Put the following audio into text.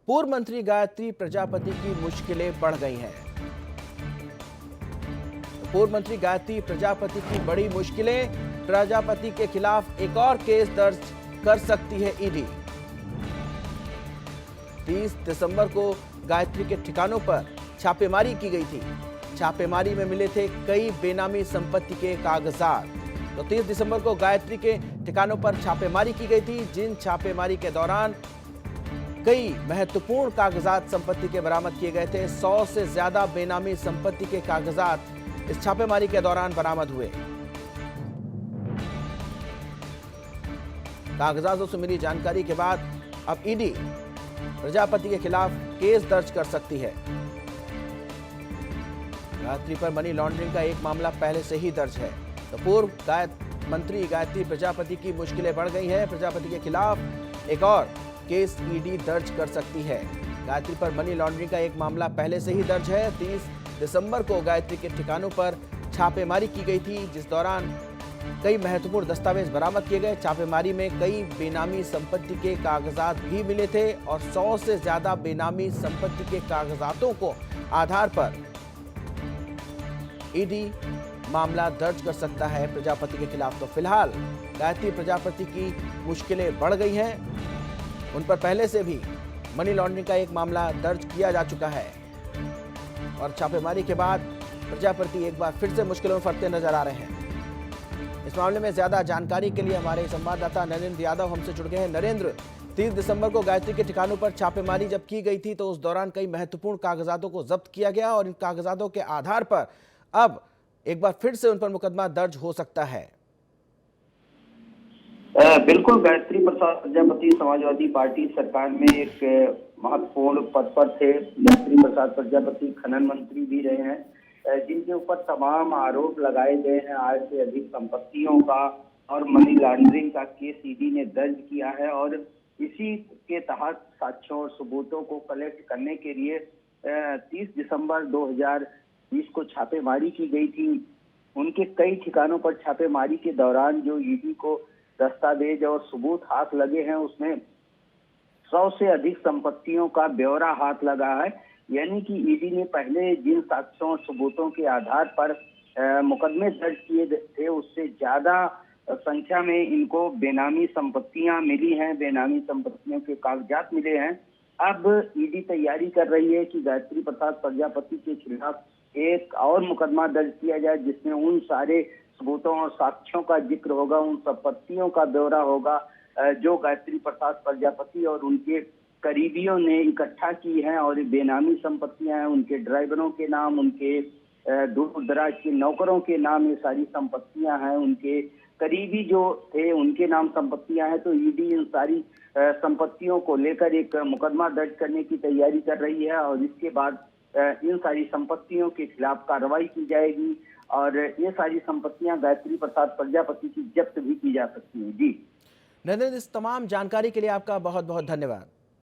पूर्व मंत्री गायत्री प्रजापति की मुश्किलें बढ़ गई हैं। पूर्व मंत्री गायत्री प्रजापति की बड़ी मुश्किलें, प्रजापति के खिलाफ एक और केस दर्ज कर सकती है ईडी। 30 दिसंबर को गायत्री के ठिकानों पर छापेमारी की गई थी। छापेमारी में मिले थे कई बेनामी संपत्ति के कागजात। तो 30 दिसंबर को गायत्री के ठिकानों पर छापेमारी की गई थी, जिन छापेमारी के दौरान कई महत्वपूर्ण कागजात संपत्ति के बरामद किए गए थे। 100 से ज्यादा बेनामी संपत्ति के कागजात इस छापेमारी के दौरान बरामद हुए। कागजातों से मिली जानकारी के बाद अब ईडी प्रजापति के खिलाफ केस दर्ज कर सकती है। गायत्री पर मनी लॉन्ड्रिंग का एक मामला पहले से ही दर्ज है। तो पूर्व मंत्री गायत्री प्रजापति की मुश्किलें बढ़ गई हैं। प्रजापति के खिलाफ एक और केस ईडी दर्ज कर सकती है। गायत्री पर मनी लॉन्ड्रिंग का एक मामला पहले से ही दर्ज है। 30 दिसंबर को गायत्री के ठिकानों पर छापेमारी की गई थी, जिस दौरान कई महत्वपूर्ण दस्तावेज बरामद किए गए। छापेमारी में कई बेनामी संपत्ति के कागजात भी मिले थे और 100 से ज्यादा बेनामी संपत्ति के कागजातों को आधार पर ईडी मामला दर्ज कर सकता है प्रजापति के खिलाफ। तो फिलहाल गायत्री प्रजापति की मुश्किलें बढ़ गई हैं। उन पर पहले से भी मनी लॉन्ड्रिंग का एक मामला दर्ज किया जा चुका है और छापेमारी के बाद प्रजापति एक बार फिर से मुश्किलों में फंसते नजर आ रहे हैं। इस मामले में ज्यादा जानकारी के लिए हमारे संवाददाता नरेंद्र यादव हमसे जुड़ गए हैं। नरेंद्र, 30 दिसंबर को गायत्री के ठिकानों पर छापेमारी जब की गई थी तो उस दौरान कई महत्वपूर्ण कागजातों को जब्त किया गया और इन कागजातों के आधार पर अब एक बार फिर से उन पर मुकदमा दर्ज हो सकता है। बिल्कुल, गायत्री प्रसाद प्रजापति समाजवादी पार्टी सरकार में एक महत्वपूर्ण पद पर थे। गायत्री प्रसाद प्रजापति खनन मंत्री भी रहे हैं, जिनके ऊपर तमाम आरोप लगाए गए हैं। आय से अधिक संपत्तियों का और मनी लॉन्ड्रिंग का केस ईडी ने दर्ज किया है और इसी के तहत साक्ष्यों और सबूतों को कलेक्ट करने के लिए 30 दिसंबर 2020 को छापेमारी की गई थी। उनके कई ठिकानों पर छापेमारी के दौरान जो ईडी को दस्तावेज और सबूत हाथ लगे हैं, उसमें 100 से अधिक संपत्तियों का ब्यौरा हाथ लगा है। यानी कि ईडी ने पहले जिन साक्ष्यों और सबूतों के आधार पर मुकदमे दर्ज किए थे, उससे ज्यादा संख्या में इनको बेनामी संपत्तियां मिली हैं, बेनामी संपत्तियों के कागजात मिले हैं। अब ईडी तैयारी कर रही है कि गायत्री प्रसाद प्रजापति के खिलाफ एक और मुकदमा दर्ज किया जाए, जिसमें उन सारे सबूतों और साक्ष्यों का जिक्र होगा, उन संपत्तियों का ब्यौरा होगा जो गायत्री प्रसाद प्रजापति और उनके करीबियों ने इकट्ठा की हैं और बेनामी संपत्तियां हैं। उनके ड्राइवरों के नाम, उनके दूर दराज के नौकरों के नाम ये सारी संपत्तियां हैं, उनके करीबी जो थे उनके नाम संपत्तियां हैं। तो ईडी इन सारी संपत्तियों को लेकर एक मुकदमा दर्ज करने की तैयारी कर रही है और इसके बाद इन सारी संपत्तियों के खिलाफ कार्रवाई की जाएगी और ये सारी संपत्तियां गायत्री प्रसाद प्रजापति की जब्त भी की जा सकती हैं। जी नरेंद्र, इस तमाम जानकारी के लिए आपका बहुत बहुत धन्यवाद।